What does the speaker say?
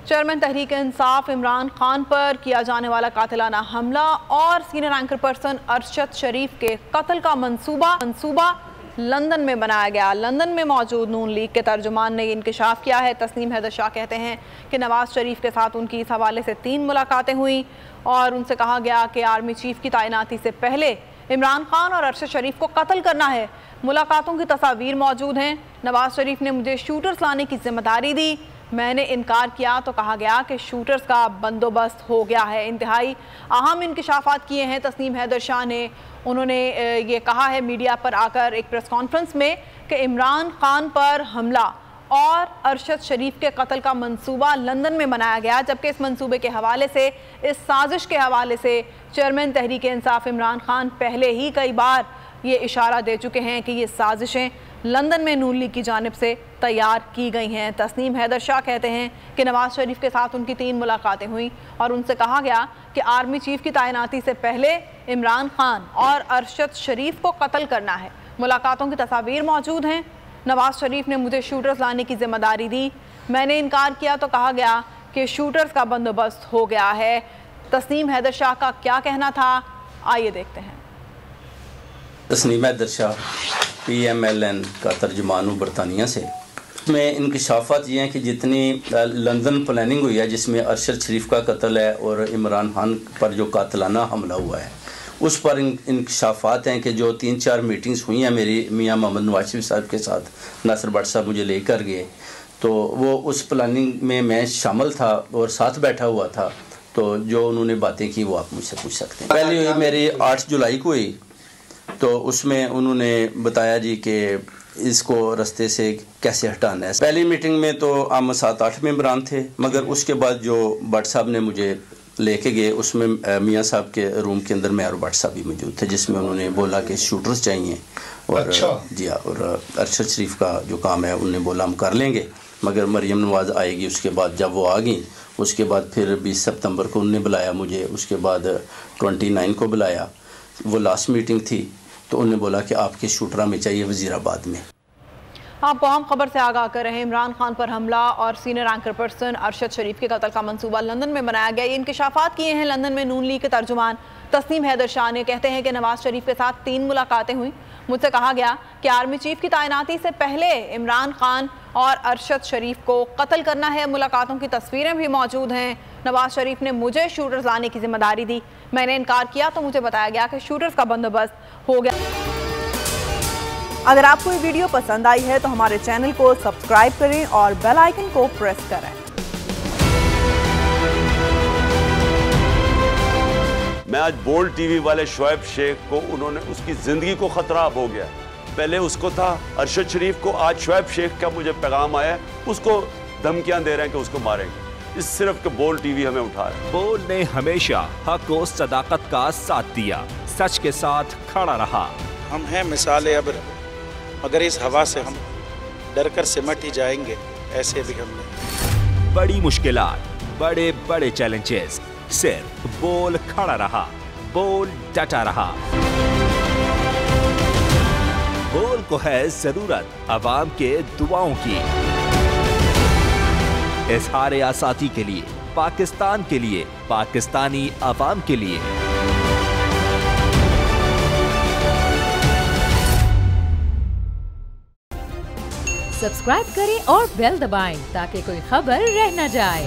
Chairman Tehreek Insaf Imran Khan पर किया जाने वाला कातिलाना हमला और सीनियर एंकर पर्सन अरशद शरीफ के कत्ल का मंसूबा लंदन में बनाया गया। लंदन में मौजूद नून लीग के तर्जुमान ने इंकशाफ किया है। तस्नीम हैदर शाह कहते हैं कि नवाज शरीफ के साथ उनकी इस हवाले से 3 मुलाकातें हुई और उनसे कहा गया कि आर्मी चीफ की तैनाती से पहले इमरान खान और अरशद शरीफ को कत्ल करना है। मुलाकातों की तस्वीर मौजूद हैं। नवाज शरीफ ने मुझे शूटर्स लाने की जिम्मेदारी दी, मैंने इनकार किया तो कहा गया कि शूटर्स का बंदोबस्त हो गया है। इंतहाई अहम इंकशाफात किए हैं तस्नीम हैदर शाह ने। उन्होंने ये कहा है मीडिया पर आकर एक प्रेस कॉन्फ्रेंस में कि इमरान खान पर हमला और अरशद शरीफ के कत्ल का मंसूबा लंदन में बनाया गया, जबकि इस मंसूबे के हवाले से, इस साजिश के हवाले से चेयरमैन तहरीक इंसाफ इमरान खान पहले ही कई बार ये इशारा दे चुके हैं कि ये साजिशें लंदन में नून लीग की जानिब से तैयार की गई हैं। तस्नीम हैदर शाह कहते हैं कि नवाज शरीफ के साथ उनकी 3 मुलाकातें हुई और उनसे कहा गया कि आर्मी चीफ की तैनाती से पहले इमरान खान और अरशद शरीफ को कत्ल करना है। मुलाकातों की तस्वीर मौजूद हैं। नवाज शरीफ ने मुझे शूटर्स लाने की जिम्मेदारी दी, मैंने इनकार किया तो कहा गया कि शूटर्स का बंदोबस्त हो गया है। तस्नीम हैदर शाह का क्या कहना था, आइए देखते हैं। तस्नीम हैदर शाह PMLN का तर्जुमान हूँ बरतानिया से। में इंकशाफात ये हैं कि जितनी लंदन प्लानिंग हुई है जिसमें अरशद शरीफ का कत्ल है और इमरान खान पर जो कातिलाना हमला हुआ है उस पर इंकशाफात हैं कि जो 3-4 मीटिंग्स हुई हैं मेरी मियाँ मोहम्मद नवाज शरीफ साहब के साथ, नासिर भट्ट साहब मुझे लेकर गए तो वो उस प्लानिंग में मैं शामिल था और साथ बैठा हुआ था। तो जो उन्होंने बातें की वो आप मुझसे पूछ सकते हैं। पहली हुई मेरी 8 जुलाई को हुई, तो उसमें उन्होंने बताया जी कि इसको रास्ते से कैसे हटाना है। पहली मीटिंग में तो हम 7-8 मेंबरान थे, मगर उसके बाद जो भट्ट साहब ने मुझे लेके गए उसमें मियाँ साहब के रूम के अंदर मैं और भट्ट साहब भी मौजूद थे, जिसमें उन्होंने बोला कि शूटर्स चाहिए और अच्छा। जी हाँ, और अरशद शरीफ का जो काम है उन्होंने बोला हम कर लेंगे, मगर मरियम नवाज आएगी। उसके बाद जब वो आ गई उसके बाद फिर 20 सितंबर को उन्होंने बुलाया मुझे, उसके बाद 29 को बुलाया, वो लास्ट मीटिंग थी। तो उन्होंने बोला कि आपके शूटर में चाहिए वजीराबाद में। आपको अहम खबर से आगाह कर रहे हैं। इमरान खान पर हमला और सीनियर एंकर पर्सन अरशद शरीफ के कत्ल का मंसूबा लंदन में बनाया गया। ये इंकशाफात किए हैं लंदन में नून लीग के तर्जुमान तस्नीम हैदर शाह ने। कहते हैं कि नवाज शरीफ के साथ 3 मुलाकातें हुई। मुझसे कहा गया कि आर्मी चीफ की तैनाती से पहले इमरान खान और अरशद शरीफ को कत्ल करना है। मुलाकातों की तस्वीरें भी मौजूद हैं। नवाज शरीफ ने मुझे शूटर्स लाने की जिम्मेदारी दी, मैंने इनकार किया तो मुझे बताया गया कि शूटर्स का बंदोबस्त हो गया। अगर आपको ये वीडियो पसंद आई है तो हमारे चैनल को सब्सक्राइब करें और बेल आइकन को प्रेस करें। मैं आज बोल्ड टीवी वाले शोएब शेख को, उन्होंने उसकी जिंदगी को खतरा अब हो गया। पहले उसको था अरशद शरीफ को, आज शोएब शेख का मुझे पैगाम आया है, उसको धमकियां दे रहे हैं कि उसको मारेंगे। इस सिर्फ के बोल्ड टीवी हमें उठा रहा है। बोल्ड ने हमेशा हक और सदाकत का साथ दिया, सच के साथ खड़ा रहा। हम हैं मिसाल अब, मगर इस हवा से हम डर कर सिमट ही जाएंगे, ऐसे भी हमने। बड़ी मुश्किलात, बड़े बड़े चैलेंजेस, सिर्फ बोल खड़ा रहा, बोल डटा रहा। बोल को है जरूरत अवाम के दुआओं की। इजहार आसाती के लिए, पाकिस्तान के लिए, पाकिस्तानी अवाम के लिए। सब्सक्राइब करें और बेल दबाएं ताकि कोई खबर रह न जाए।